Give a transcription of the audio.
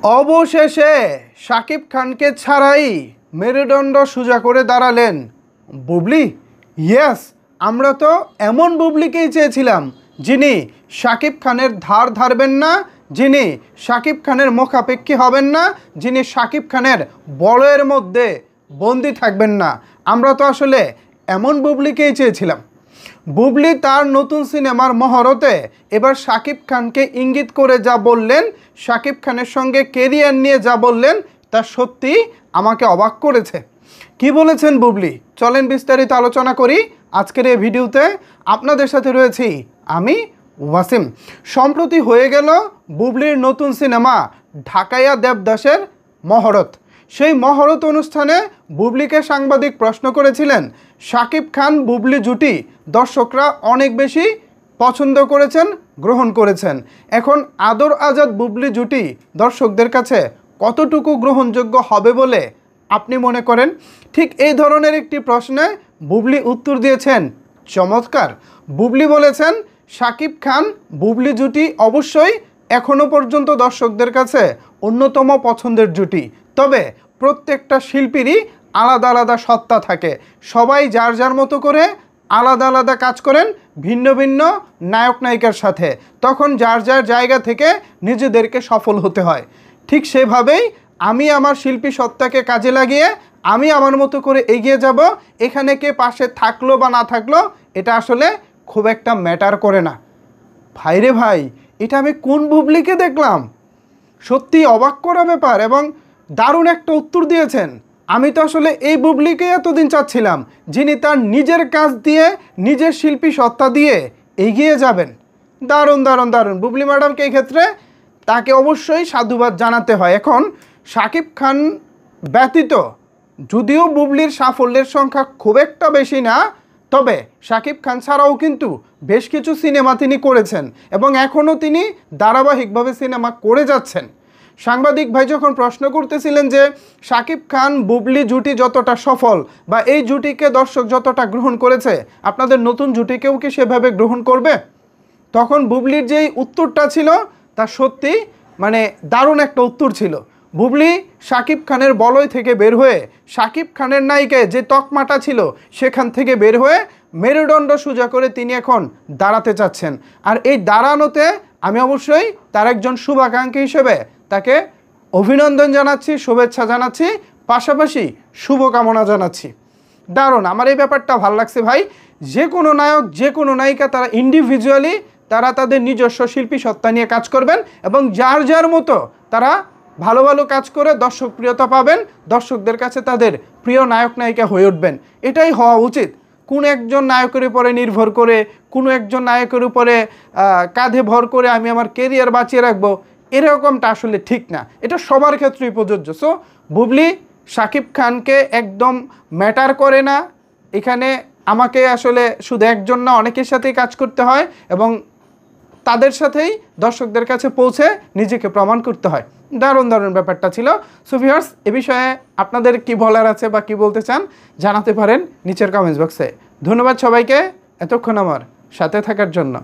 অবশেষে শাকিব খানকে ছাড়াই মেরুদণ্ড সোজা করে দাঁড়ালেন বুবলি। ইয়েস, আমরা তো এমন বুবলিকেই চেয়েছিলাম যিনি শাকিব খানের ধার ধারবেন না, যিনি শাকিব খানের মুখাপেক্ষী হবেন না, যিনি শাকিব খানের বলয়ের মধ্যে বন্দি থাকবেন না। আমরা তো আসলে এমন বুবলিকেই চেয়েছিলাম। বুবলি তার নতুন সিনেমার মহরতে এবার শাকিব খানকে ইঙ্গিত করে যা বললেন, শাকিব খানের সঙ্গে কেরিয়ার নিয়ে যা বললেন, তা সত্যি আমাকে অবাক করেছে। কি বলেছেন বুবলি, চলেন বিস্তারিত আলোচনা করি আজকের এই ভিডিওতে। আপনাদের সাথে রয়েছি আমি ওয়াসিম। সম্প্রতি হয়ে গেল বুবলির নতুন সিনেমা ঢাকাইয়া দেবদাসের মহরত। সেই মহরত অনুষ্ঠানে বুবলিকে সাংবাদিক প্রশ্ন করেছিলেন। শাকিব খান বুবলি জুটি দর্শকরা অনেক বেশি পছন্দ করেছেন, গ্রহণ করেছেন। এখন আদর আজাদ বুবলি জুটি দর্শকদের কাছে কতটুকু গ্রহণযোগ্য হবে বলে আপনি মনে করেন? ঠিক এই ধরনের একটি প্রশ্নে বুবলি উত্তর দিয়েছেন চমৎকার। বুবলি বলেছেন, শাকিব খান বুবলি জুটি অবশ্যই এখনও পর্যন্ত দর্শকদের কাছে অন্যতম পছন্দের জুটি। তবে প্রত্যেকটা শিল্পীরই আলাদা আলাদা সত্তা থাকে। সবাই যার যার মতো করে আলাদা আলাদা কাজ করেন ভিন্ন ভিন্ন নায়ক নায়িকার সাথে। তখন যার যার জায়গা থেকে নিজেদেরকে সফল হতে হয়। ঠিক সেভাবেই আমি আমার শিল্পী সত্তাকে কাজে লাগিয়ে আমি আমার মতো করে এগিয়ে যাব। এখানে কে পাশে থাকলো বা না থাকলো এটা আসলে খুব একটা ম্যাটার করে না। ভাইরে ভাই, এটা আমি কোন বুবলিকে দেখলাম! সত্যি অবাক করা ব্যাপার, এবং দারুণ একটা উত্তর দিয়েছেন। আমি তো আসলে এই বুবলিকে এতদিন চাচ্ছিলাম, যিনি তার নিজের কাজ দিয়ে নিজের শিল্পী সত্তা দিয়ে এগিয়ে যাবেন। দারুণ দারুণ দারুণ। বুবলি ম্যাডামকে এই ক্ষেত্রে তাকে অবশ্যই সাধুবাদ জানাতে হয়। এখন শাকিব খান ব্যতীত যদিও বুবলির সাফল্যের সংখ্যা খুব একটা বেশি না, তবে শাকিব খান ছাড়াও কিন্তু বেশ কিছু সিনেমা তিনি করেছেন এবং এখনও তিনি ধারাবাহিকভাবে সিনেমা করে যাচ্ছেন। সাংবাদিক ভাই যখন প্রশ্ন করতেছিলেন যে শাকিব খান বুবলি জুটি যতটা সফল বা এই জুটিকে দর্শক যতটা গ্রহণ করেছে, আপনাদের নতুন জুটিকেও কি সেভাবে গ্রহণ করবে? তখন বুবলির যেই উত্তরটা ছিল তা সত্যি দারুণ একটা উত্তর ছিল। বুবলি শাকিব খানের বলয় থেকে বের হয়ে, শাকিব খানের নায়িকায় যে তকমাটা ছিল সেখান থেকে বের হয়ে মেরুদণ্ড সোজা করে তিনি এখন দাঁড়াতে চাচ্ছেন। আর এই দাঁড়ানোতে আমি অবশ্যই তার একজন শুভাকাঙ্ক্ষী হিসেবে তাকে অভিনন্দন জানাচ্ছি, শুভেচ্ছা জানাচ্ছি, পাশাপাশি শুভকামনা জানাচ্ছি। দারুণ, আমার এই ব্যাপারটা ভালো লাগছে ভাই। যে কোনো নায়ক, যে কোনো নায়িকা তারা ইন্ডিভিজুয়ালি তারা তাদের নিজস্ব শিল্পী সত্তা নিয়ে কাজ করবেন এবং যার যার মতো তারা ভালো ভালো কাজ করে দর্শক প্রিয়তা পাবেন, দর্শকদের কাছে তাদের প্রিয় নায়ক নায়িকা হয়ে উঠবেন। এটাই হওয়া উচিত। কোনো একজন নায়কের উপরে নির্ভর করে, কোনো একজন নায়কের উপরে কাঁধে ভর করে আমি আমার কেরিয়ার বাঁচিয়ে রাখবো, এরকমটা আসলে ঠিক না। এটা সবার ক্ষেত্রেই প্রযোজ্য। সো বুবলি শাকিব খানকে একদম ম্যাটার করে না। এখানে আমাকে আসলে শুধু একজন না, অনেকের সাথেই কাজ করতে হয় এবং তাদের সাথেই দর্শকদের কাছে পৌঁছে নিজেকে প্রমাণ করতে হয়। দারুণ দারুণ ব্যাপারটা ছিল। সো ভিউয়ার্স, এ বিষয়ে আপনাদের কি বলার আছে বা কি বলতে চান জানাতে পারেন নিচের কমেন্টস বক্সে। ধন্যবাদ সবাইকে এতক্ষণ আমার সাথে থাকার জন্য।